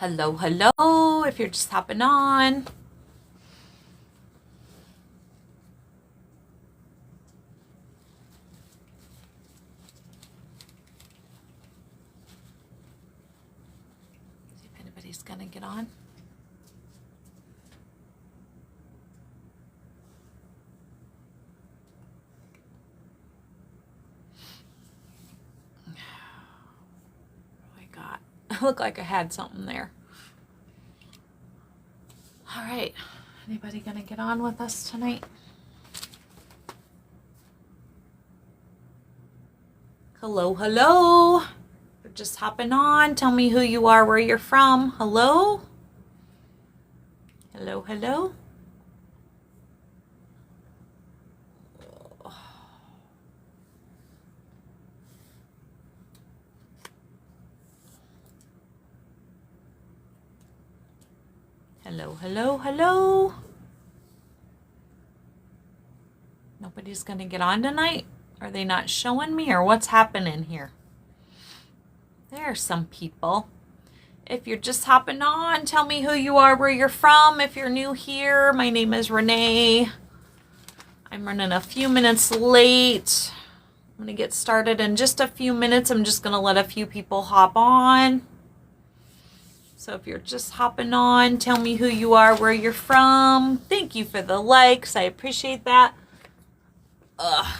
Hello, hello, if you're just hopping on. See if anybody's gonna get on. What do I got? I look like I had something there. All right, anybody gonna get on with us tonight? Hello, hello. You're just hopping on. Tell me who you are, where you're from. Hello? Hello, hello. Hello, hello, hello. Nobody's gonna get on tonight? Are they not showing me, or what's happening here? There are some people. If you're just hopping on, tell me who you are, where you're from. If you're new here, my name is Renee. I'm running a few minutes late. I'm going to get started in just a few minutes. I'm just going to let a few people hop on. So if you're just hopping on, tell me who you are, where you're from. Thank you for the likes. I appreciate that. Ugh,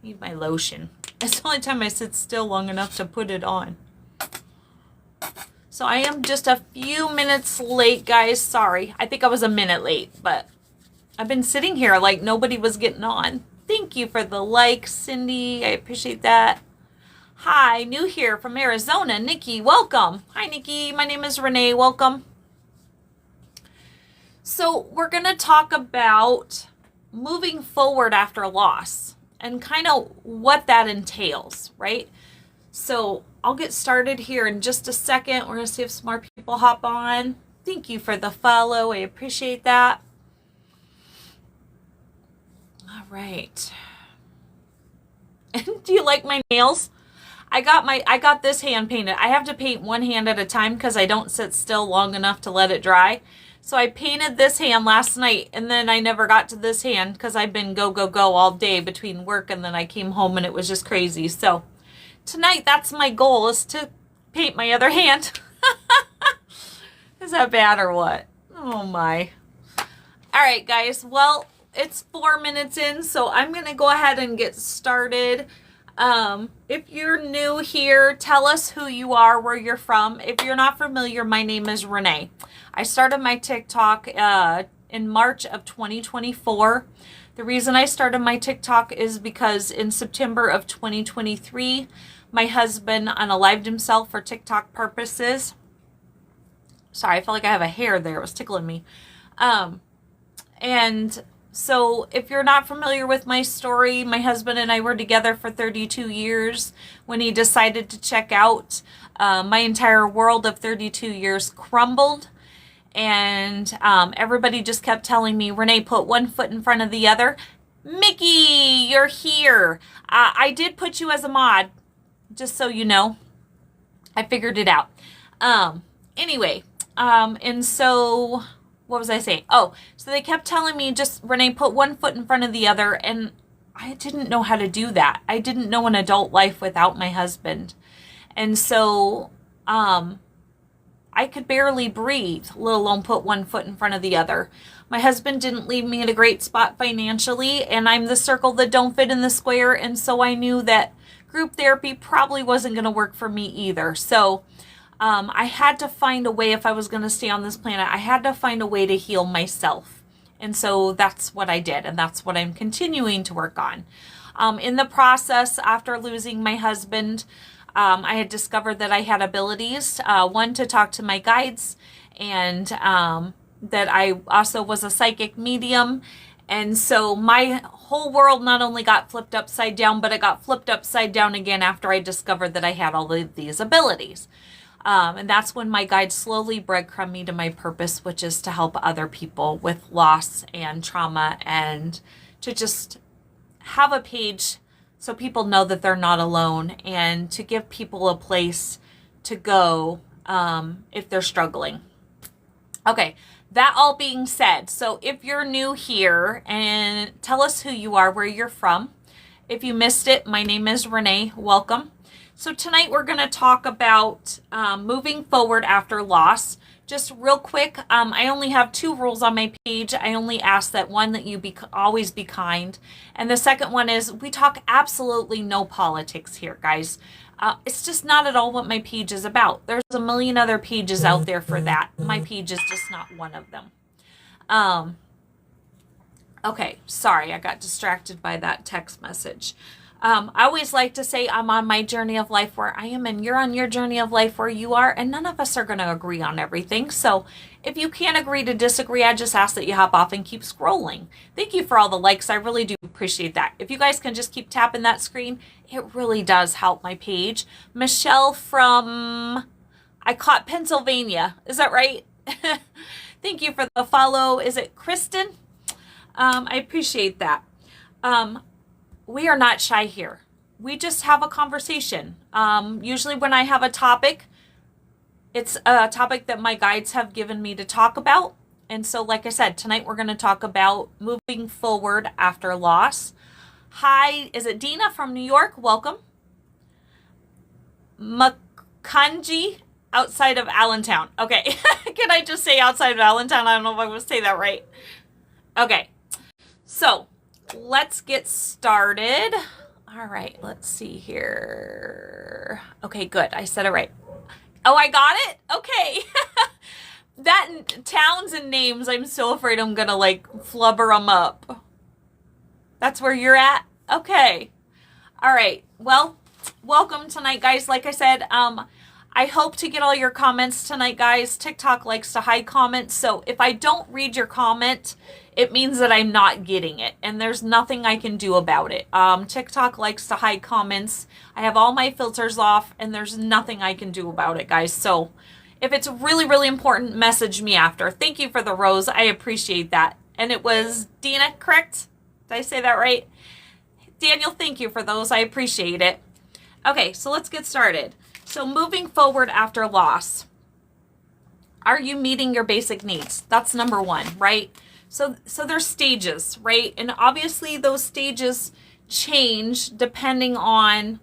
need my lotion. It's the only time I sit still long enough to put it on. So I am just a few minutes late, guys. Sorry. I think I was a minute late, but I've been sitting here like nobody was getting on. Thank you for the like, Cindy. I appreciate that. Hi, new here from Arizona. Nikki, welcome. Hi, Nikki. My name is Renee. Welcome. So we're going to talk about moving forward after loss and kind of what that entails, right? So I'll get started here in just a second. We're going to see if some more people hop on. Thank you for the follow. I appreciate that. All right. Do you like my nails? I got this hand painted. I have to paint one hand at a time because I don't sit still long enough to let it dry. So I painted this hand last night, and then I never got to this hand because I've been go, go, go all day between work, and then I came home and it was just crazy. So tonight, that's my goal, is to paint my other hand. Is that bad or what? Oh my. All right, guys. Well, it's 4 minutes in, so I'm going to go ahead and get started. If you're new here, tell us who you are, where you're from. If you're not familiar, my name is Renee. I started my TikTok in March of 2024. The reason I started my TikTok is because in September of 2023, my husband unalived himself for TikTok purposes. Sorry, I felt like I have a hair there. It was tickling me. And so if you're not familiar with my story, my husband and I were together for 32 years. When he decided to check out, my entire world of 32 years crumbled. And everybody just kept telling me, Renee, put one foot in front of the other. Mickey, you're here. I did put you as a mod, just so you know. I figured it out. Anyway, and so what was I saying? Oh, so they kept telling me, just, Renee, put one foot in front of the other, and I didn't know how to do that. I didn't know an adult life without my husband. And so, I could barely breathe, let alone put one foot in front of the other. My husband didn't leave me in a great spot financially, and I'm the circle that don't fit in the square, and so I knew that group therapy probably wasn't going to work for me either. So I had to find a way, if I was going to stay on this planet, I had to find a way to heal myself. And so that's what I did, and that's what I'm continuing to work on. In the process, after losing my husband, I had discovered that I had abilities, one, to talk to my guides, and that I also was a psychic medium. And so my whole world not only got flipped upside down, but it got flipped upside down again after I discovered that I had all of these abilities. And that's when my guides slowly breadcrumb me to my purpose, which is to help other people with loss and trauma, and to just have a page so people know that they're not alone, and to give people a place to go if they're struggling. Okay, that all being said, so if you're new here, and tell us who you are, where you're from. If you missed it, my name is Renee. Welcome. So tonight we're going to talk about moving forward after loss. Just real quick, I only have 2 rules on my page. I only ask that one, that you always be kind. And the second one is we talk absolutely no politics here, guys. It's just not at all what my page is about. There's a million other pages out there for that. My page is just not one of them. Okay, sorry, I got distracted by that text message. I always like to say I'm on my journey of life where I am, and you're on your journey of life where you are, and none of us are going to agree on everything. So if you can't agree to disagree, I just ask that you hop off and keep scrolling. Thank you for all the likes. I really do appreciate that. If you guys can just keep tapping that screen, it really does help my page. Michelle from, I caught Pennsylvania. Is that right? Thank you for the follow. Is it Kristen? I appreciate that. We are not shy here. We just have a conversation. Usually when I have a topic, it's a topic that my guides have given me to talk about. And so, like I said, tonight we're going to talk about moving forward after loss. Hi, is it Dina from New York? Welcome. Makanji, outside of Allentown. Okay. Can I just say outside of Allentown? I don't know if I'm going to say that right. Okay. So let's get started. All right, let's see here. Okay, good. I said it right. Oh, I got it? Okay. That towns and names, I'm so afraid I'm going to like flubber them up. That's where you're at? Okay. All right. Well, welcome tonight, guys. Like I said, I hope to get all your comments tonight, guys. TikTok likes to hide comments. So if I don't read your comment, it means that I'm not getting it, and there's nothing I can do about it. TikTok likes to hide comments. I have all my filters off, and there's nothing I can do about it, guys. So if it's really, really important, message me after. Thank you for the rose. I appreciate that. And it was Dina, correct? Did I say that right? Daniel, thank you for those. I appreciate it. Okay, so let's get started. So moving forward after loss, are you meeting your basic needs? That's number one, right? So there's stages, right? And obviously those stages change depending on,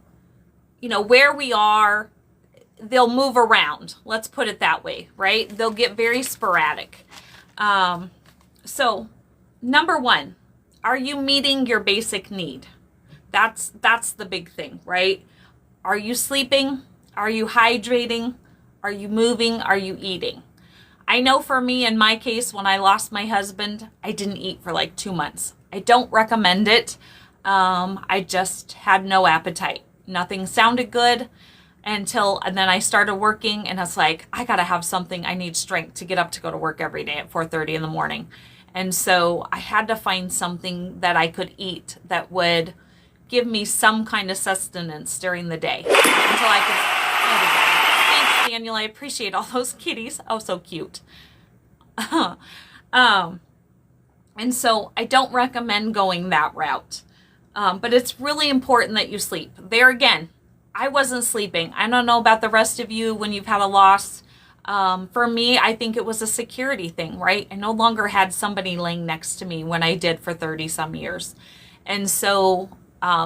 where we are. They'll move around. Let's put it that way, right? They'll get very sporadic. So number one, are you meeting your basic need? That's the big thing, right? Are you sleeping? Are you hydrating? Are you moving? Are you eating? I know for me, in my case, when I lost my husband, I didn't eat for like 2 months. I don't recommend it. I just had no appetite. Nothing sounded good and then I started working, and it's like, I got to have something. I need strength to get up to go to work every day at 4:30 in the morning. And so I had to find something that I could eat that would give me some kind of sustenance during the day until I could. Thanks, Daniel. I appreciate all those kitties. Oh, so cute. And so I don't recommend going that route. But it's really important that you sleep. There again, I wasn't sleeping. I don't know about the rest of you when you've had a loss. For me, I think it was a security thing, right? I no longer had somebody laying next to me when I did for 30 some years. And so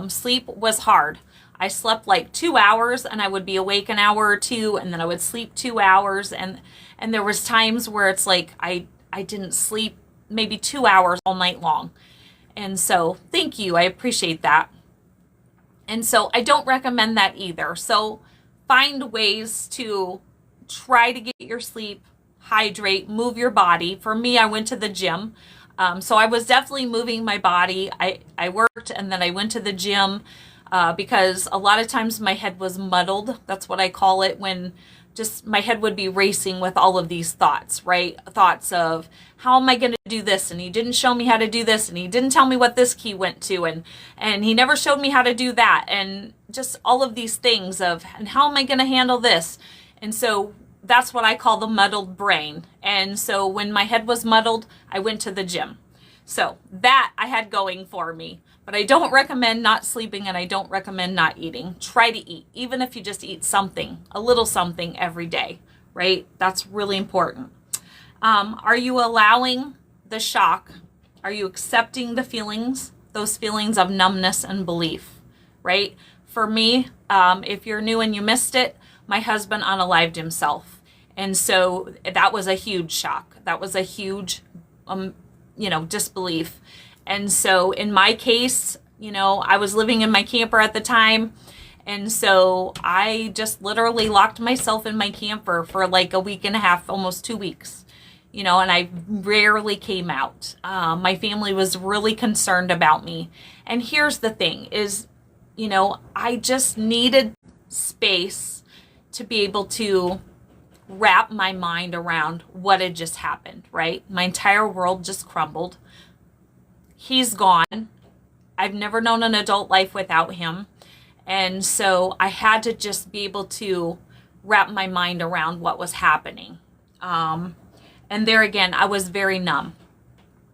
sleep was hard. I slept like 2 hours, and I would be awake an hour or two, and then I would sleep 2 hours. And there was times where it's like I didn't sleep maybe 2 hours all night long. And so thank you. I appreciate that. And so I don't recommend that either. So find ways to try to get your sleep, hydrate, move your body. For me, I went to the gym. So I was definitely moving my body. I worked, and then I went to the gym because a lot of times my head was muddled. That's what I call it, when just my head would be racing with all of these thoughts, right? Thoughts of, how am I going to do this? And he didn't show me how to do this. And he didn't tell me what this key went to. And he never showed me how to do that. And just all of these things of, and how am I going to handle this? And so that's what I call the muddled brain. And so when my head was muddled, I went to the gym. So that I had going for me. But I don't recommend not sleeping, and I don't recommend not eating. Try to eat, even if you just eat something, a little something every day, right? That's really important. Are you allowing the shock? Are you accepting the feelings, those feelings of numbness and belief, right? For me, if you're new and you missed it, my husband unalived himself. And so that was a huge shock. That was a huge, disbelief. And so in my case, I was living in my camper at the time. And so I just literally locked myself in my camper for like a week and a half, almost 2 weeks, and I rarely came out. My family was really concerned about me. And here's the thing is, I just needed space to be able to wrap my mind around what had just happened, right? My entire world just crumbled. He's gone. I've never known an adult life without him. And so I had to just be able to wrap my mind around what was happening. And there again, I was very numb.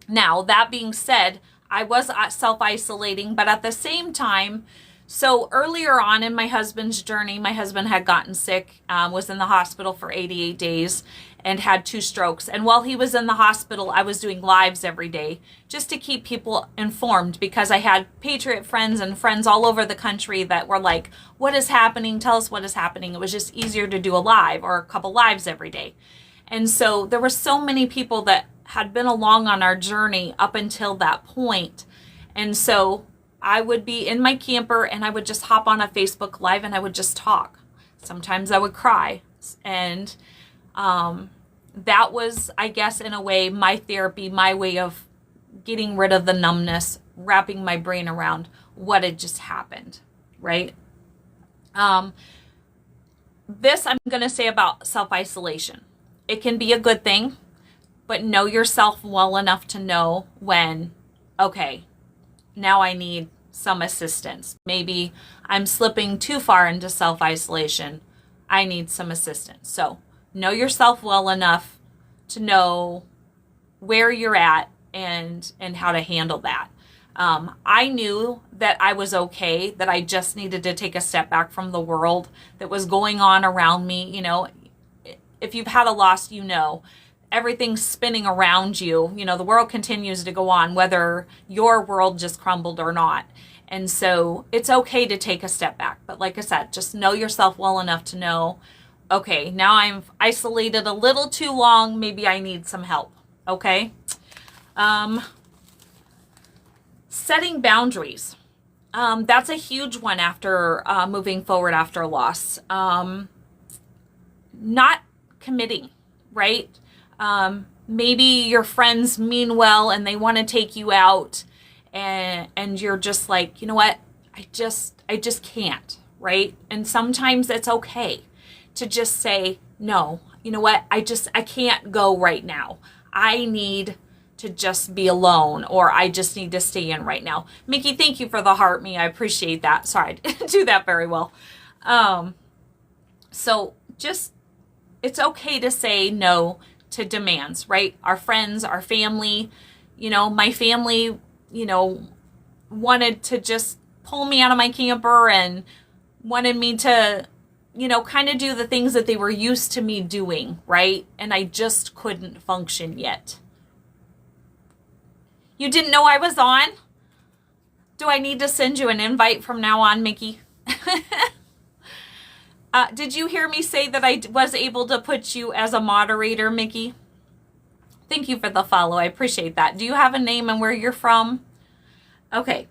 Now, that being said, I was self-isolating, but at the same time, so earlier on in my husband's journey, my husband had gotten sick, was in the hospital for 88 days and had 2 strokes. And while he was in the hospital, I was doing lives every day just to keep people informed, because I had Patriot friends and friends all over the country that were like, what is happening? Tell us what is happening. It was just easier to do a live or a couple lives every day. And so there were so many people that had been along on our journey up until that point. And so I would be in my camper and I would just hop on a Facebook Live and I would just talk. Sometimes I would cry. And that was, I guess, in a way, my therapy, my way of getting rid of the numbness, wrapping my brain around what had just happened, right? This I'm going to say about self-isolation. It can be a good thing, but know yourself well enough to know when, okay, now I need some assistance. Maybe I'm slipping too far into self-isolation. I need some assistance. So know yourself well enough to know where you're at and how to handle that. I knew that I was okay, that I just needed to take a step back from the world that was going on around me. If you've had a loss, everything's spinning around you. The world continues to go on, whether your world just crumbled or not. And so it's okay to take a step back. But like I said, just know yourself well enough to know, okay, now I'm isolated a little too long. Maybe I need some help. Okay. Setting boundaries. That's a huge one after moving forward after a loss. Not committing, right? Maybe your friends mean well and they want to take you out and you're just like, you know what? I just can't, right? And sometimes it's okay to just say, no, you know what? I can't go right now. I need to just be alone, or I just need to stay in right now. Mickey, thank you for the heart me. I appreciate that. Sorry, I didn't do that very well. So just, it's okay to say no to demands, right? Our friends, our family, my family, wanted to just pull me out of my camper and wanted me to, kind of do the things that they were used to me doing, right? And I just couldn't function yet. You didn't know I was on? Do I need to send you an invite from now on, Mickey? Did you hear me say that I was able to put you as a moderator, Mickey? Thank you for the follow. I appreciate that. Do you have a name and where you're from? Okay.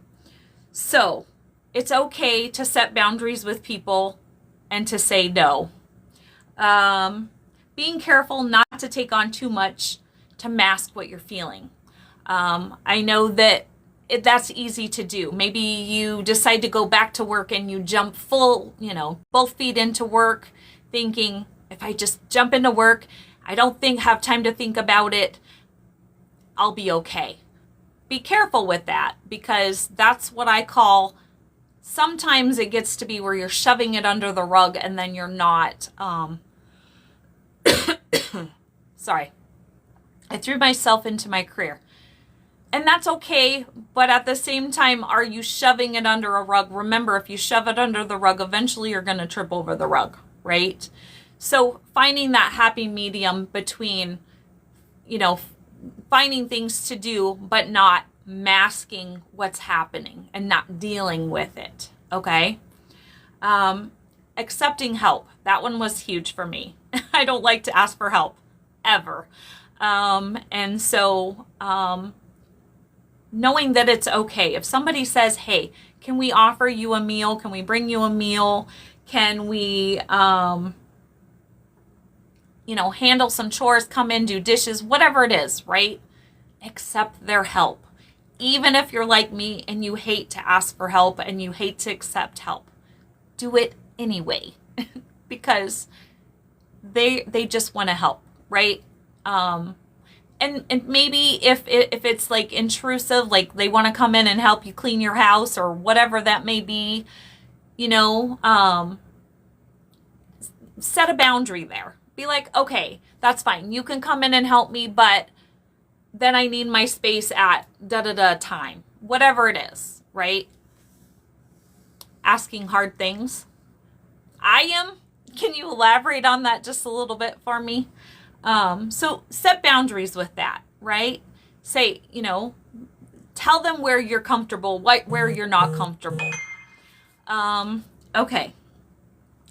So it's okay to set boundaries with people and to say no. Being careful not to take on too much to mask what you're feeling. I know that that's easy to do. Maybe you decide to go back to work and you jump full, both feet into work, thinking, if I just jump into work, I don't have time to think about it, I'll be okay. Be careful with that, because that's what I call, sometimes it gets to be where you're shoving it under the rug and then you're not, sorry, I threw myself into my career. And that's okay, but at the same time, are you shoving it under a rug? Remember, if you shove it under the rug, eventually you're going to trip over the rug, right? So finding that happy medium between, you know, finding things to do, but not masking what's happening and not dealing with it. Okay. Accepting help. That one was huge for me. I don't like to ask for help ever. And so, knowing that it's okay. If somebody says, hey, can we offer you a meal? Can we bring you a meal? Can we, handle some chores, come in, do dishes, whatever it is, right? Accept their help. Even if you're like me and you hate to ask for help and you hate to accept help, do it anyway because they just want to help, right? And maybe if it's like intrusive, like they want to come in and help you clean your house or whatever that may be, set a boundary there. Be like, okay, that's fine. You can come in and help me, but then I need my space at da-da-da time. Whatever it is, right? Asking hard things. Can you elaborate on that just a little bit for me? So set boundaries with that, right? Say, tell them where you're comfortable, where you're not comfortable. Okay.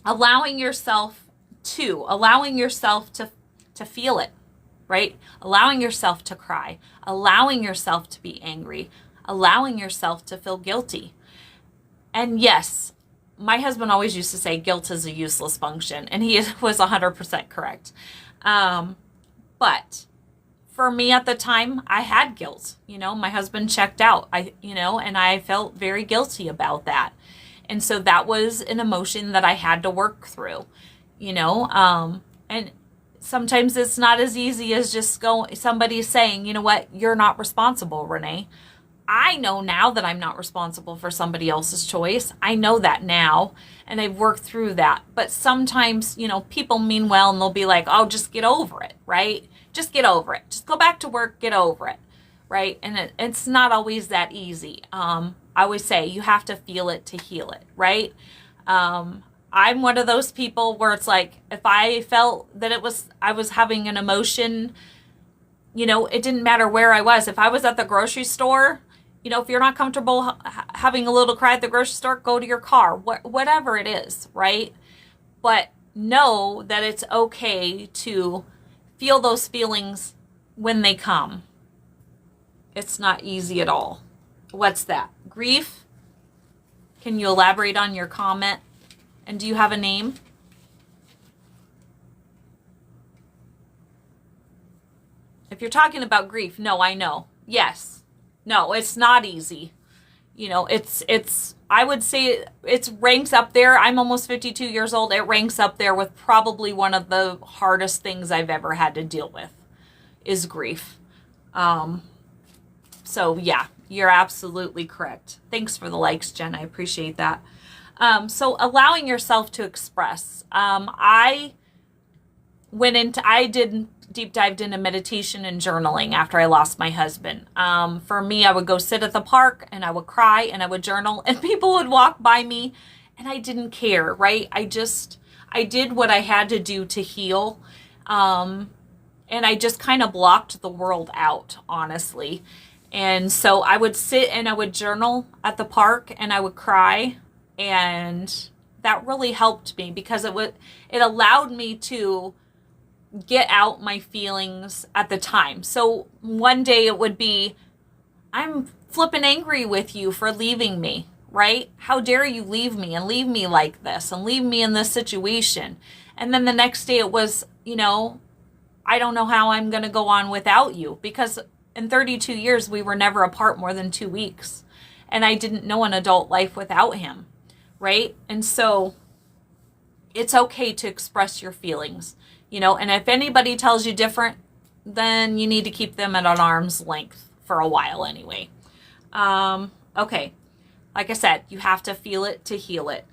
Allowing yourself to feel it, right? Allowing yourself to cry, allowing yourself to be angry, allowing yourself to feel guilty. And yes, my husband always used to say guilt is a useless function, and he was 100% correct. But for me at the time, I had guilt. My husband checked out, and I felt very guilty about that. And so that was an emotion that I had to work through, and sometimes it's not as easy as just somebody saying, you know what, you're not responsible, Renee. I know now that I'm not responsible for somebody else's choice. I know that now, and I've worked through that. But sometimes, people mean well, and they'll be like, oh, just get over it, right? Just get over it. Just go back to work, get over it, right? And it's not always that easy. I always say you have to feel it to heal it, right? I'm one of those people where it's like, if I felt that I was having an emotion, it didn't matter where I was. If I was at the grocery store, if you're not comfortable having a little cry at the grocery store, go to your car, whatever it is, right? But know that it's okay to feel those feelings when they come. It's not easy at all. What's that? Grief? Can you elaborate on your comment? And do you have a name? If you're talking about grief, no, I know. Yes. No, it's not easy. I would say it ranks up there. I'm almost 52 years old. It ranks up there with probably one of the hardest things I've ever had to deal with is grief. So yeah, you're absolutely correct. Thanks for the likes, Jen. I appreciate that. So allowing yourself to express. I deep dived into meditation and journaling after I lost my husband. For me, I would go sit at the park and I would cry and I would journal and people would walk by me and I didn't care, right? I did what I had to do to heal. And I just kind of blocked the world out, honestly. And so I would sit and I would journal at the park and I would cry. And that really helped me because it allowed me to get out my feelings at the time. So one day it would be, I'm flipping angry with you for leaving me, right? How dare you leave me and leave me like this and leave me in this situation? And then the next day it was, I don't know how I'm going to go on without you because in 32 years we were never apart more than 2 weeks. And I didn't know an adult life without him. Right? And so it's okay to express your feelings, and if anybody tells you different, then you need to keep them at an arm's length for a while anyway. Okay. Like I said, you have to feel it to heal it.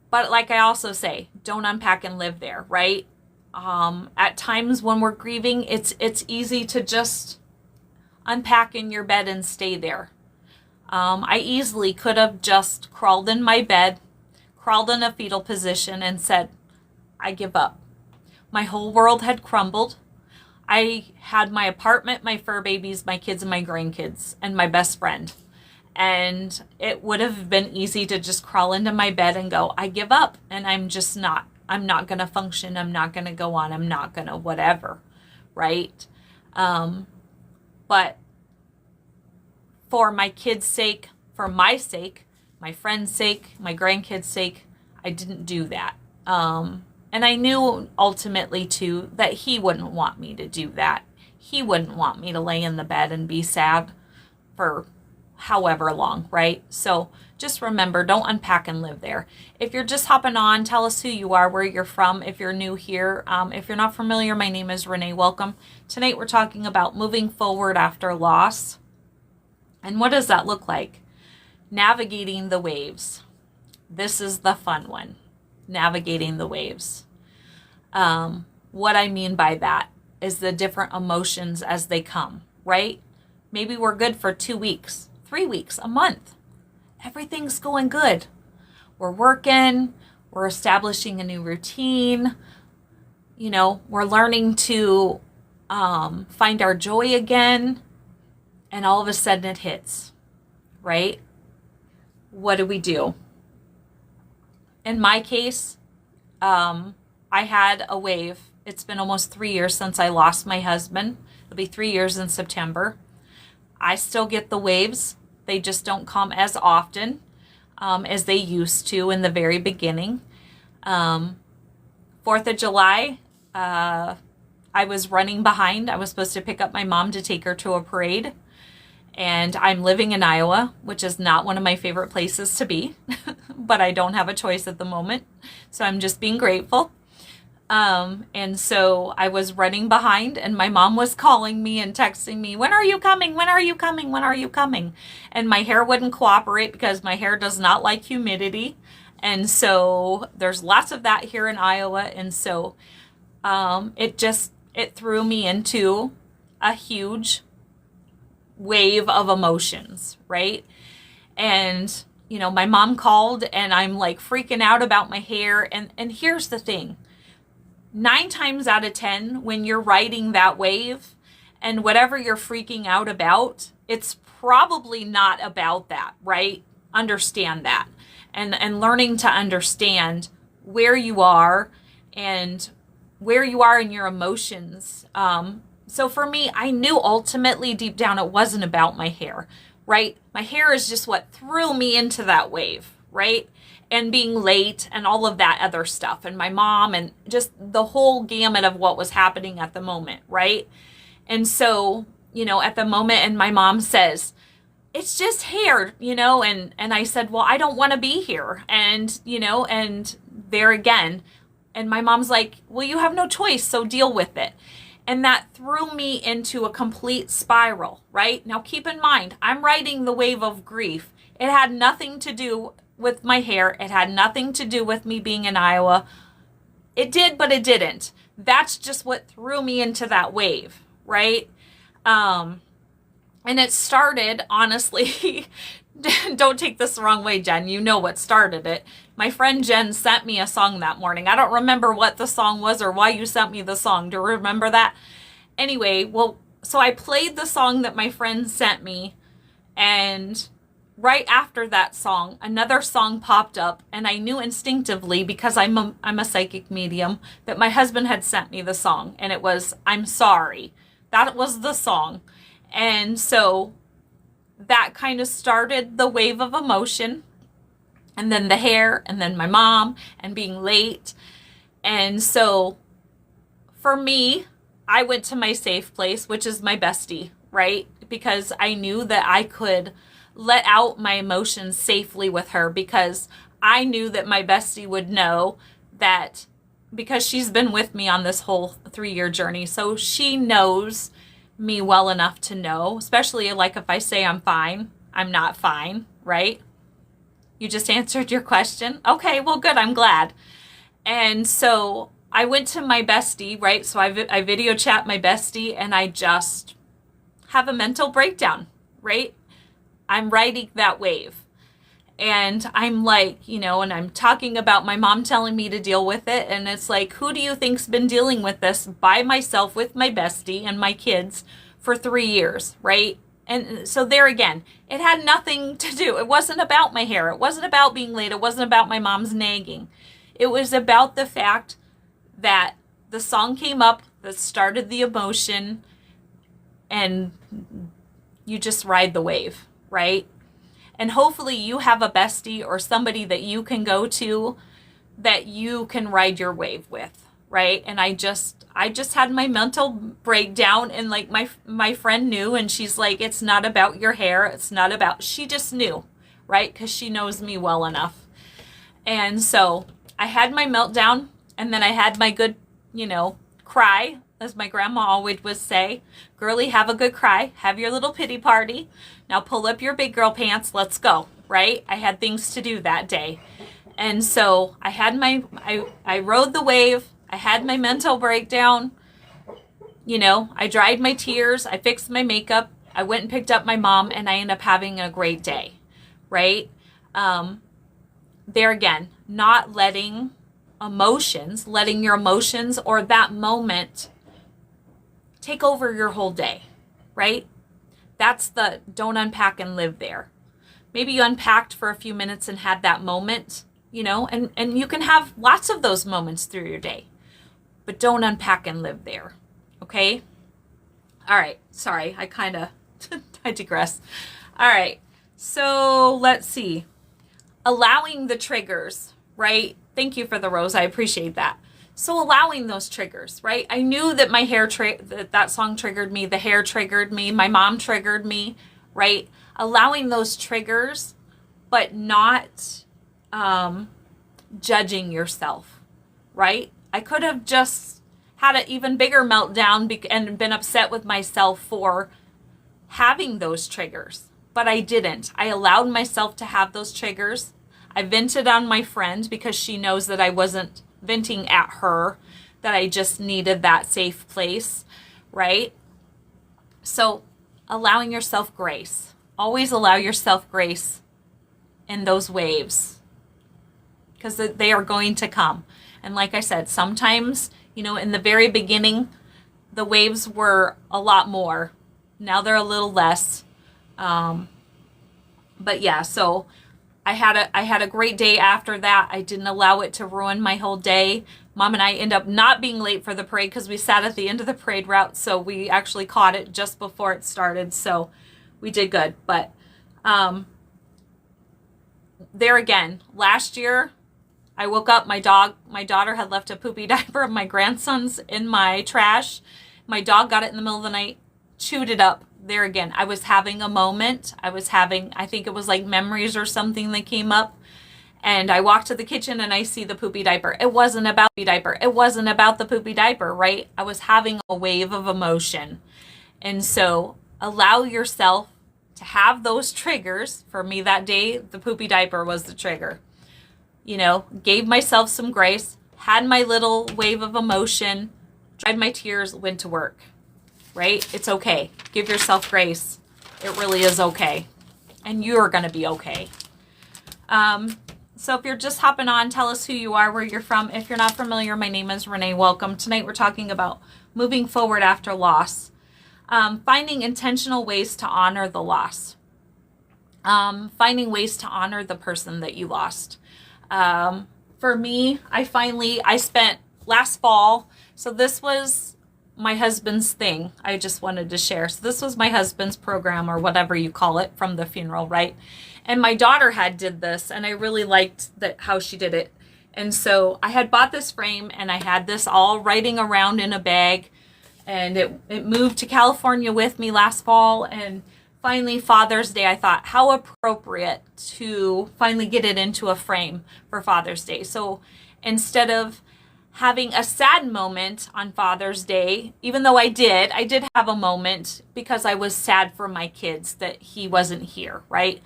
But like I also say, don't unpack and live there, right? At times when we're grieving, it's easy to just unpack in your bed and stay there. I easily could have just crawled in my bed, crawled in a fetal position and said, I give up. My whole world had crumbled. I had my apartment, my fur babies, my kids and my grandkids, and my best friend. And it would have been easy to just crawl into my bed and go, I give up. And I'm not going to function. I'm not going to go on. I'm not going to whatever. Right? But for my kids' sake, for my sake, my friend's sake, my grandkids' sake, I didn't do that. And I knew ultimately too that he wouldn't want me to do that. He wouldn't want me to lay in the bed and be sad for however long, right? So just remember, don't unpack and live there. If you're just hopping on, tell us who you are, where you're from. If you're new here, if you're not familiar, my name is Renee. Welcome. Tonight we're talking about moving forward after loss. And what does that look like? Navigating the waves. This is the fun one. Navigating the waves. What I mean by that is the different emotions as they come, right? Maybe we're good for 2 weeks, 3 weeks, a month. Everything's going good. We're working, we're establishing a new routine, we're learning to find our joy again, and all of a sudden it hits, right? What do? In my case, I had a wave. It's been almost 3 years since I lost my husband. It'll be 3 years in September. I still get the waves. They just don't come as often as they used to in the very beginning. 4th of July, I was running behind. I was supposed to pick up my mom to take her to a parade. And I'm living in Iowa, which is not one of my favorite places to be, but I don't have a choice at the moment. So I'm just being grateful. And so I was running behind, and my mom was calling me and texting me, when are you coming? When are you coming? When are you coming? And my hair wouldn't cooperate because my hair does not like humidity. And so there's lots of that here in Iowa. And so it threw me into a huge wave of emotions, right? And, my mom called, and I'm like freaking out about my hair. And here's the thing. 9 times out of 10, when you're riding that wave and whatever you're freaking out about, it's probably not about that, right? Understand that. And learning to understand where you are and where you are in your emotions. So for me, I knew ultimately deep down it wasn't about my hair, right? My hair is just what threw me into that wave, right? And being late and all of that other stuff, and my mom, and just the whole gamut of what was happening at the moment, right? And so, at the moment, and my mom says, it's just hair, and I said, well, I don't want to be here. And, and there again, and my mom's like, well, you have no choice, so deal with it. And that threw me into a complete spiral, right? Now, keep in mind, I'm riding the wave of grief. It had nothing to do with my hair. It had nothing to do with me being in Iowa. It did, but it didn't. That's just what threw me into that wave, right? And it started, honestly, don't take this the wrong way, Jen. You know what started it. My friend Jen sent me a song that morning. I don't remember what the song was or why you sent me the song. Do you remember that? Anyway, well, so I played the song that my friend sent me, and right after that song, another song popped up, and I knew instinctively, because I'm a psychic medium, that my husband had sent me the song, and it was I'm Sorry. That was the song. And so that kind of started the wave of emotion, and then the hair, and then my mom, and being late. And so for me, I went to my safe place, which is my bestie, right? Because I knew that I could let out my emotions safely with her, because I knew that my bestie would know that, because she's been with me on this whole 3-year journey. So she knows me well enough to know, especially like if I say I'm fine, I'm not fine, right? You just answered your question. Okay, well, good. I'm glad. And so I went to my bestie, right? So I video chat my bestie, and I just have a mental breakdown, right? I'm riding that wave. And I'm like, and I'm talking about my mom telling me to deal with it. And it's like, who do you think's been dealing with this by myself with my bestie and my kids for 3 years, right? And so there again, it had nothing to do. It wasn't about my hair. It wasn't about being late. It wasn't about my mom's nagging. It was about the fact that the song came up that started the emotion, and you just ride the wave, right? And hopefully you have a bestie or somebody that you can go to that you can ride your wave with, right? And I just had my mental breakdown, and like my friend knew, and she's like, it's not about your hair. It's not about, she just knew, right? Because she knows me well enough. And so I had my meltdown, and then I had my good, cry, as my grandma always would say. Girlie, have a good cry. Have your little pity party. Now pull up your big girl pants. Let's go, right? I had things to do that day. And so I had I rode the wave. I had my mental breakdown. I dried my tears. I fixed my makeup. I went and picked up my mom, and I ended up having a great day, right? There again, not letting your emotions or that moment take over your whole day, right? That's the don't unpack and live there. Maybe you unpacked for a few minutes and had that moment, and you can have lots of those moments through your day, but don't unpack and live there, okay? All right, sorry, I digress. All right, so let's see. Allowing the triggers, right? Thank you for the rose, I appreciate that. So allowing those triggers, right? I knew that my hair, that song triggered me, the hair triggered me, my mom triggered me, right? Allowing those triggers, but not judging yourself, right? I could have just had an even bigger meltdown and been upset with myself for having those triggers, but I didn't. I allowed myself to have those triggers. I vented on my friend because she knows that I wasn't venting at her, that I just needed that safe place, right? So allowing yourself grace. Always allow yourself grace in those waves, because they are going to come. And like I said, sometimes, in the very beginning, the waves were a lot more. Now they're a little less. But yeah, so I had a great day after that. I didn't allow it to ruin my whole day. Mom and I end up not being late for the parade because we sat at the end of the parade route. So we actually caught it just before it started. So we did good. But there again, last year, I woke up, my daughter had left a poopy diaper of my grandson's in my trash. My dog got it in the middle of the night, chewed it up. There again, I was having a moment. I think it was like memories or something that came up. And I walked to the kitchen and I see the poopy diaper. It wasn't about the diaper. It wasn't about the poopy diaper, right? I was having a wave of emotion. And so allow yourself to have those triggers. For me that day, the poopy diaper was the trigger. Gave myself some grace, had my little wave of emotion, dried my tears, went to work. Right? It's okay. Give yourself grace. It really is okay. And you're going to be okay. So if you're just hopping on, tell us who you are, where you're from. If you're not familiar, my name is Renee. Welcome. Tonight we're talking about moving forward after loss. Finding intentional ways to honor the loss. Finding ways to honor the person that you lost. For me, I spent last fall, so this was my husband's thing. I just wanted to share. So this was my husband's program, or whatever you call it, from the funeral, right? And my daughter did this, and I really liked how she did it. And so I had bought this frame, and I had this all writing around in a bag, and it moved to California with me last fall. And finally, Father's Day, I thought, how appropriate to finally get it into a frame for Father's Day. So instead of having a sad moment on Father's Day, even though I did have a moment because I was sad for my kids that he wasn't here, right?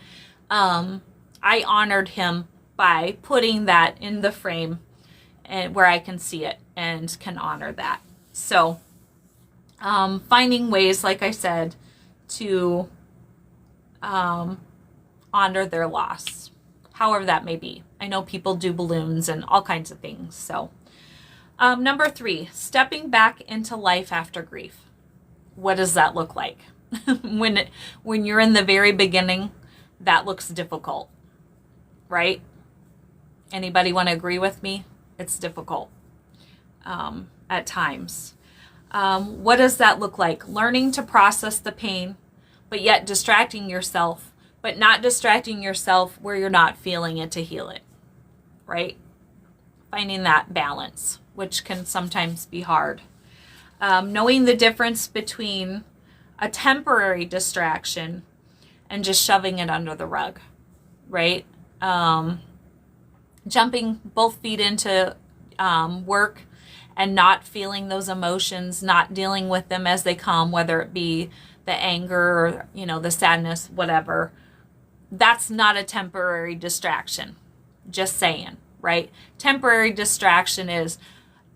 I honored him by putting that in the frame and where I can see it and can honor that. So finding ways, like I said, to honor their loss. however that may be. I know people do balloons and all kinds of things. So number 3, stepping back into life after grief. What does that look like? When you're in the very beginning, that looks difficult, right? Anybody want to agree with me? It's difficult at times. What does that look like? Learning to process the pain, but yet distracting yourself, but not distracting yourself where you're not feeling it to heal it, right? Finding that balance, which can sometimes be hard. Knowing the difference between a temporary distraction and just shoving it under the rug, right? Jumping both feet into work and not feeling those emotions, not dealing with them as they come, whether it be the anger or, the sadness, whatever. That's not a temporary distraction. Just saying, right? Temporary distraction is,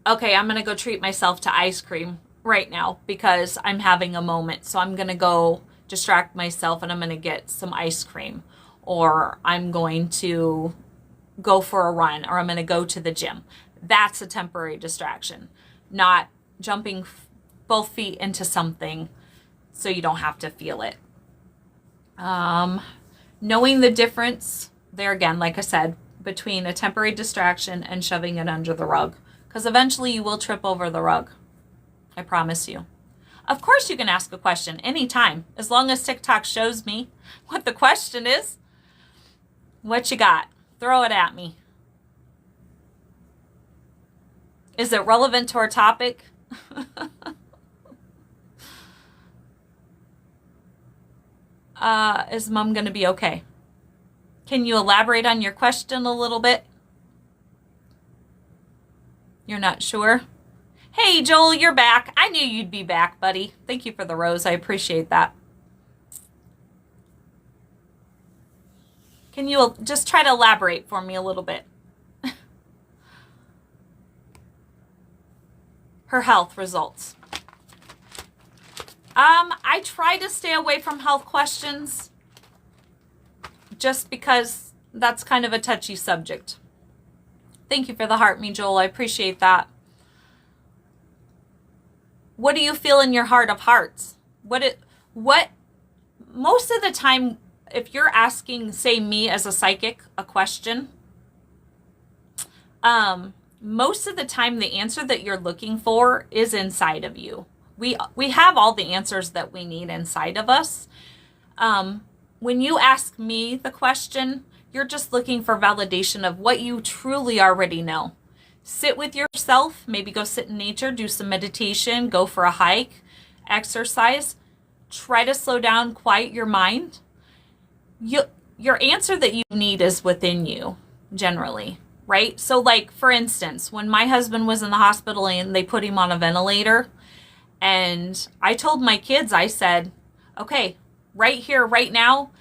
okay, I'm going to go treat myself to ice cream right now because I'm having a moment. So I'm going to go distract myself and I'm going to get some ice cream, or I'm going to go for a run, or I'm going to go to the gym. That's a temporary distraction, not jumping both feet into something so you don't have to feel it. Knowing the difference there again, like I said, between a temporary distraction and shoving it under the rug, because eventually you will trip over the rug. I promise you. Of course you can ask a question anytime, as long as TikTok shows me what the question is. What you got? Throw it at me. Is it relevant to our topic? Is mom going to be okay? Can you elaborate on your question a little bit? You're not sure? Hey, Joel, you're back. I knew you'd be back, buddy. Thank you for the rose. I appreciate that. Can you just try to elaborate for me a little bit? Her health results. I try to stay away from health questions just because that's kind of a touchy subject. Thank you for the heart, me, Joel. I appreciate that. What do you feel in your heart of hearts? What most of the time, if you're asking, say, me as a psychic, a question, most of the time the answer that you're looking for is inside of you. We have all the answers that we need inside of us. When you ask me the question, you're just looking for validation of what you truly already know. Sit with yourself, maybe go sit in nature, do some meditation, go for a hike, exercise. Try to slow down, quiet your mind. Your answer that you need is within you, generally, right? So like, for instance, when my husband was in the hospital and they put him on a ventilator, and I told my kids, I said, okay, right here, right now,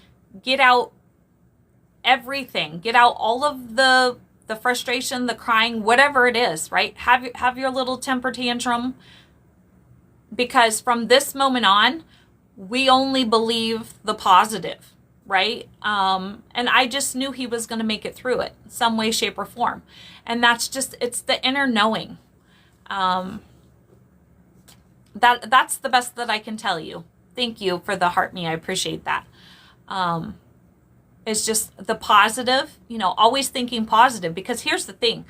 get out everything. Get out all of the frustration, the crying, whatever it is, right? Have your little temper tantrum, because from this moment on, we only believe the positive, right? And I just knew he was going to make it through it, some way, shape, or form. And that's just, it's the inner knowing. That's the best that I can tell you. Thank you for the heart me. I appreciate that. It's just the positive, always thinking positive, because here's the thing,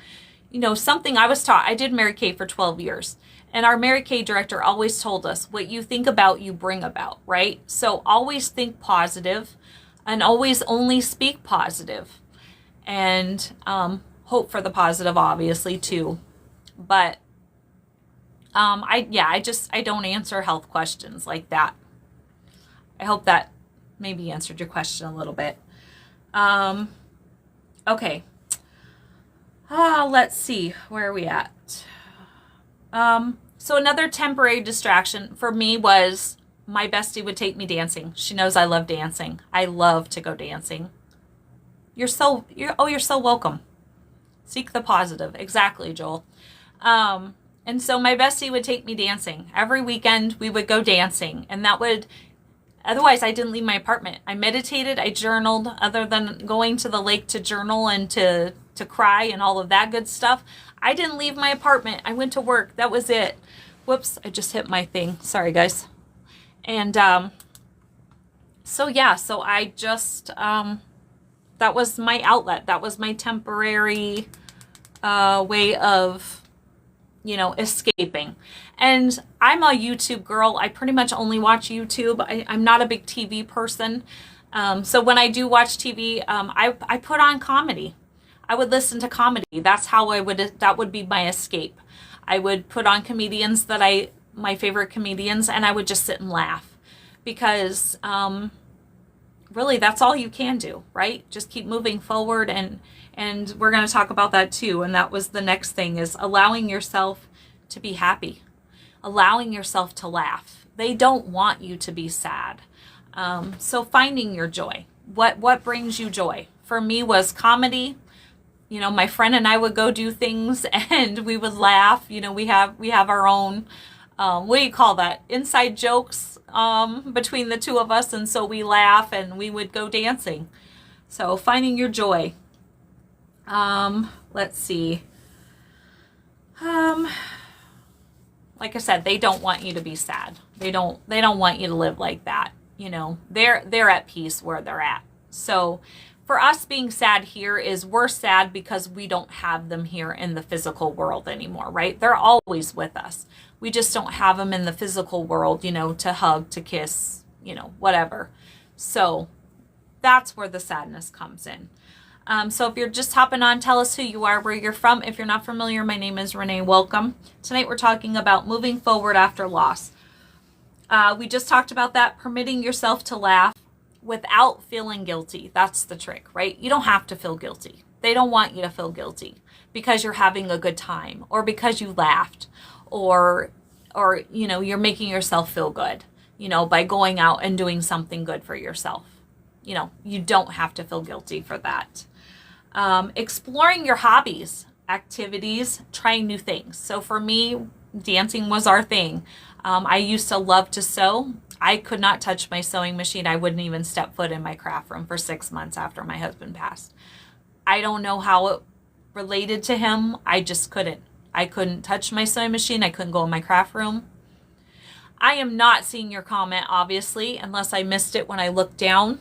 something I was taught. I did Mary Kay for 12 years, and our Mary Kay director always told us, what you think about, you bring about, right? So always think positive and always only speak positive, and hope for the positive, obviously, too. But I don't answer health questions like that. I hope that maybe answered your question a little bit. Okay. Let's see. Where are we at? So another temporary distraction for me was my bestie would take me dancing. She knows I love dancing. I love to go dancing. You're so welcome. Seek the positive. Exactly, Joel. And so my bestie would take me dancing. Every weekend we would go dancing, and that would Otherwise, I didn't leave my apartment. I meditated, I journaled, other than going to the lake to journal and to cry and all of that good stuff. I didn't leave my apartment. I went to work. That was it. Whoops, I just hit my thing. Sorry, guys. And so yeah, so I just, that was my outlet. That was my temporary way of, you know, escaping. And I'm a YouTube girl. I pretty much only watch YouTube. I'm not a big TV person. So when I do watch TV, I put on comedy. I would listen to comedy. That's how that would be my escape. I would put on comedians my favorite comedians, and I would just sit and laugh, because really that's all you can do, right? Just keep moving forward, and we're going to talk about that too. And that was the next thing, is allowing yourself to be happy, allowing yourself to laugh. They don't want you to be sad. So finding your joy. What brings you joy? For me was comedy. You know, my friend and I would go do things and we would laugh. You know, we have our own, what do you call that? Inside jokes between the two of us. And so we laugh and we would go dancing. So finding your joy. Let's see. Like I said, they don't want you to be sad. They don't want you to live like that. You know, they're at peace where they're at. So for us, being sad here is we're sad because we don't have them here in the physical world anymore, right? They're always with us. We just don't have them in the physical world, you know, to hug, to kiss, you know, whatever. So that's where the sadness comes in. So if you're just hopping on, tell us who you are, where you're from. If you're not familiar, my name is Renee. Welcome. Tonight we're talking about moving forward after loss. We just talked about that, permitting yourself to laugh without feeling guilty. That's the trick, right? You don't have to feel guilty. They don't want you to feel guilty because you're having a good time, or because you laughed, or you know, you're making yourself feel good, you know, by going out and doing something good for yourself. You know, you don't have to feel guilty for that. Exploring your hobbies, activities, trying new things. So for me, dancing was our thing. I used to love to sew. I could not touch my sewing machine. I wouldn't even step foot in my craft room for 6 months after my husband passed. I don't know how it related to him. I just couldn't. I couldn't touch my sewing machine. I couldn't go in my craft room. I am not seeing your comment, obviously, unless I missed it when I looked down.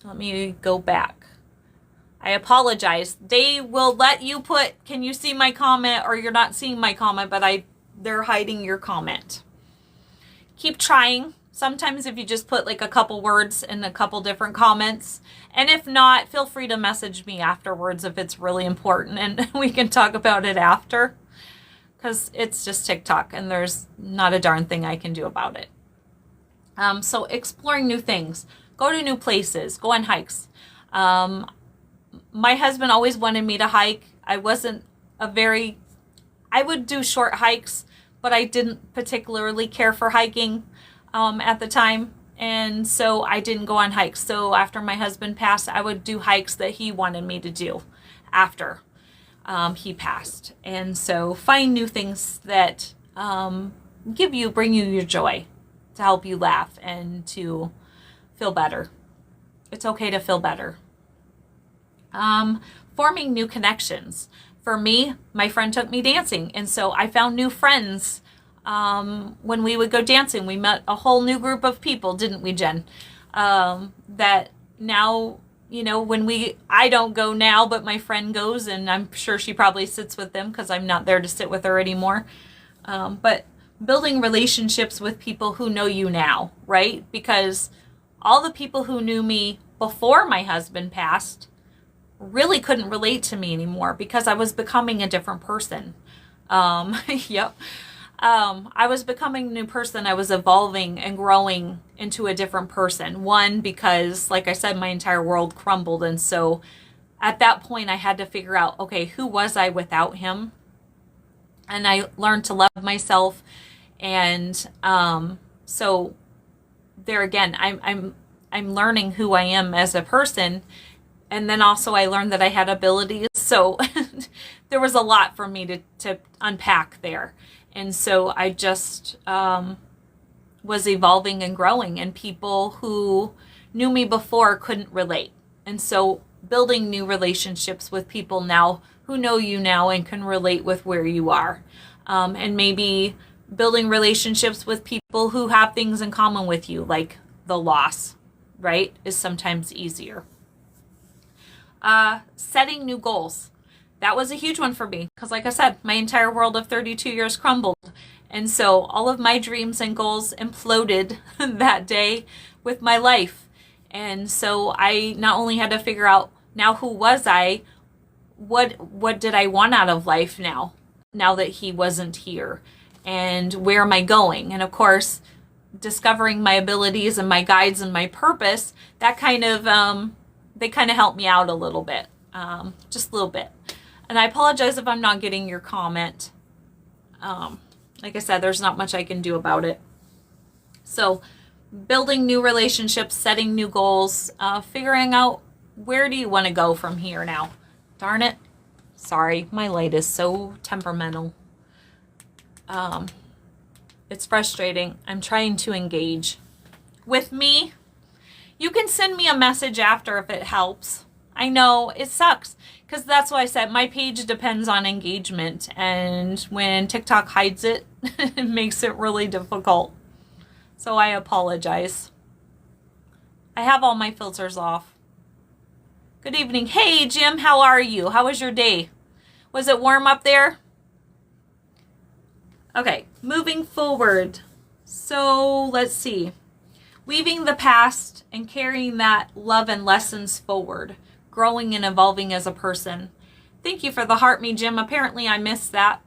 Let me go back. I apologize. They will let you put, can you see my comment, or you're not seeing my comment, but they're hiding your comment. Keep trying. Sometimes if you just put like a couple words in a couple different comments, and if not, feel free to message me afterwards if it's really important, and we can talk about it after, because it's just TikTok and there's not a darn thing I can do about it. So exploring new things, go to new places, go on hikes. My husband always wanted me to hike. I would do short hikes, but I didn't particularly care for hiking at the time. And so I didn't go on hikes. So after my husband passed, I would do hikes that he wanted me to do after he passed. And so find new things that bring you your joy, to help you laugh and to feel better. It's okay to feel better. Forming new connections. For me, my friend took me dancing, and so I found new friends when we would go dancing. We met a whole new group of people, didn't we, Jen? That now, you know, I don't go now, but my friend goes, and I'm sure she probably sits with them because I'm not there to sit with her anymore. But building relationships with people who know you now, right? Because all the people who knew me before my husband passed really couldn't relate to me anymore because I was becoming a different person. Yep. I was becoming a new person. I was evolving and growing into a different person. One, because like I said, my entire world crumbled. And so at that point I had to figure out, okay, who was I without him? And I learned to love myself. And so there again, I'm learning who I am as a person. And then also I learned that I had abilities. So there was a lot for me to unpack there. And so I just was evolving and growing, and people who knew me before couldn't relate. And so building new relationships with people now who know you now and can relate with where you are. And maybe building relationships with people who have things in common with you, like the loss, right, is sometimes easier. Setting new goals. That was a huge one for me because, like I said, my entire world of 32 years crumbled. And so all of my dreams and goals imploded that day with my life. And so I not only had to figure out, now who was I, what did I want out of life now that he wasn't here, and where am I going? And of course, discovering my abilities and my guides and my purpose, that kind of, they kind of helped me out a little bit, just a little bit. And I apologize if I'm not getting your comment. Like I said, there's not much I can do about it. So building new relationships, setting new goals, figuring out where do you want to go from here now. Darn it. Sorry, my light is so temperamental. It's frustrating. I'm trying to engage with me. You can send me a message after if it helps. I know it sucks because that's why I said my page depends on engagement, and when TikTok hides it, it makes it really difficult. So I apologize. I have all my filters off. Good evening. Hey, Jim, how are you? How was your day? Was it warm up there? Okay, moving forward. So let's see. Weaving the past and carrying that love and lessons forward. Growing and evolving as a person. Thank you for the heart me, Jim. Apparently I missed that.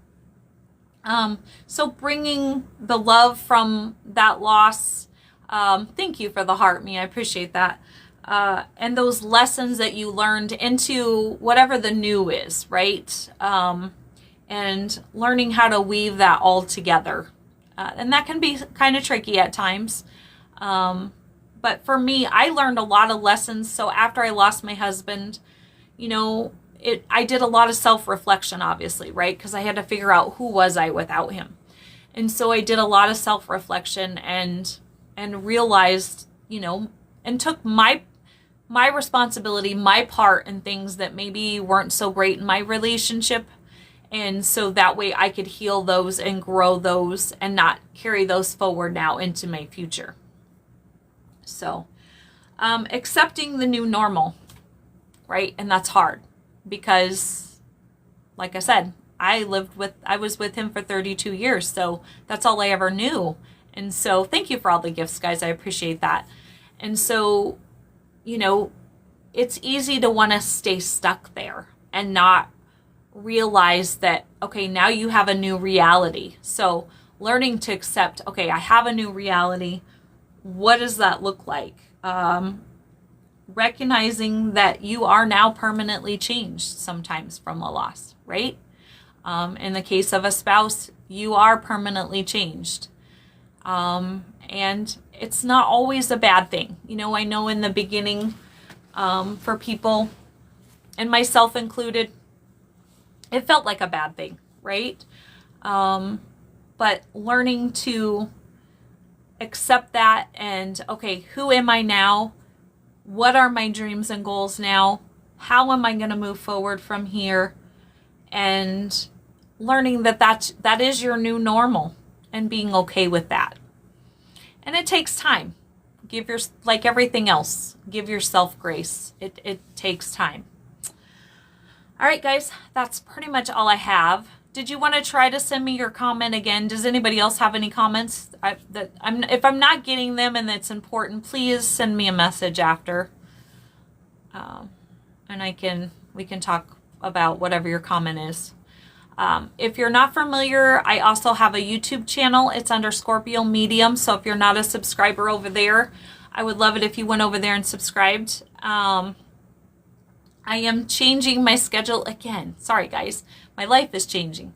So bringing the love from that loss. Thank you for the heart me. I appreciate that. And those lessons that you learned into whatever the new is, right? And learning how to weave that all together. And that can be kind of tricky at times. But for me, I learned a lot of lessons. So after I lost my husband, you know, I did a lot of self-reflection, obviously, right? Because I had to figure out who was I without him. And so I did a lot of self-reflection and realized, you know, and took my responsibility, my part in things that maybe weren't so great in my relationship. And so that way I could heal those and grow those and not carry those forward now into my future. So, accepting the new normal, right? And that's hard because, like I said, I was with him for 32 years. So that's all I ever knew. And so thank you for all the gifts, guys. I appreciate that. And so, you know, it's easy to want to stay stuck there and not realize that, okay, now you have a new reality. So learning to accept, okay, I have a new reality. What does that look like? Recognizing that you are now permanently changed sometimes from a loss, right? In the case of a spouse, you are permanently changed. And it's not always a bad thing. You know, I know in the beginning, for people, and myself included, it felt like a bad thing, right? But learning to accept that and, okay, who am I now? What are my dreams and goals now? How am I going to move forward from here? And learning that is your new normal and being okay with that. And it takes time. Like everything else, give yourself grace. It takes time. All right, guys, that's pretty much all I have. Did you want to try to send me your comment again? Does anybody else have any comments? If I'm not getting them and it's important, please send me a message after. And we can talk about whatever your comment is. If you're not familiar, I also have a YouTube channel. It's under Scorpio Medium. So if you're not a subscriber over there, I would love it if you went over there and subscribed. I am changing my schedule again. Sorry, guys. My life is changing.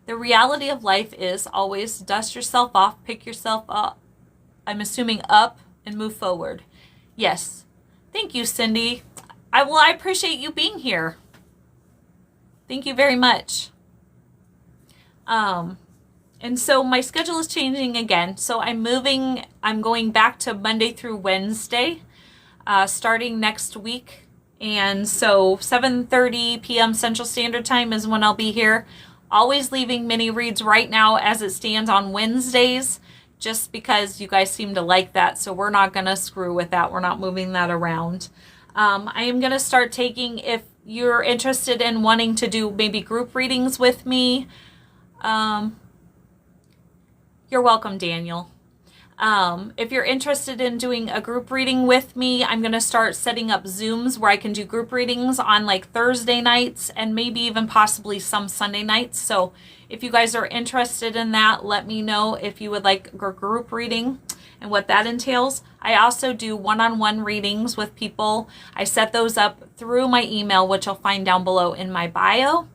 The reality of life is always dust yourself off, pick yourself up. I'm assuming up and move forward. Yes. Thank you, Cindy. I appreciate you being here. Thank you very much. And so my schedule is changing again. So I'm going back to Monday through Wednesday, starting next week. And so 7:30 p.m. Central Standard Time is when I'll be here. Always leaving mini reads right now as it stands on Wednesdays, just because you guys seem to like that. So we're not going to screw with that. We're not moving that around. I am going to start taking, if you're interested in wanting to do maybe group readings with me, you're welcome, Daniel. If you're interested in doing a group reading with me, I'm going to start setting up Zooms where I can do group readings on like Thursday nights and maybe even possibly some Sunday nights. So if you guys are interested in that, let me know if you would like a group reading and what that entails. I also do one-on-one readings with people. I set those up through my email, which you'll find down below in my bio.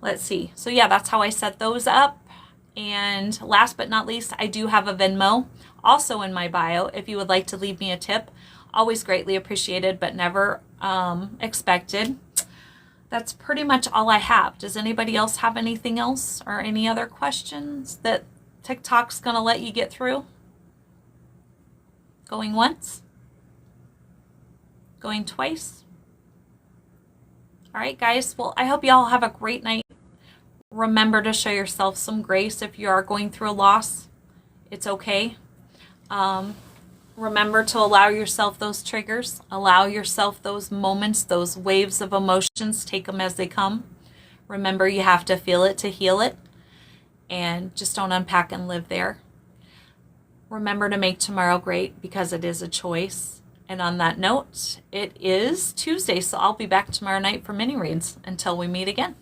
Let's see. So yeah, that's how I set those up. And last but not least, I do have a Venmo also in my bio if you would like to leave me a tip. Always greatly appreciated, but never expected. That's pretty much all I have. Does anybody else have anything else or any other questions that TikTok's going to let you get through? Going once? Going twice? All right, guys. Well, I hope you all have a great night. Remember to show yourself some grace if you are going through a loss. It's okay. Remember to allow yourself those triggers. Allow yourself those moments, those waves of emotions. Take them as they come. Remember, you have to feel it to heal it. And just don't unpack and live there. Remember to make tomorrow great because it is a choice. And on that note, it is Tuesday, so I'll be back tomorrow night for mini reads. Until we meet again.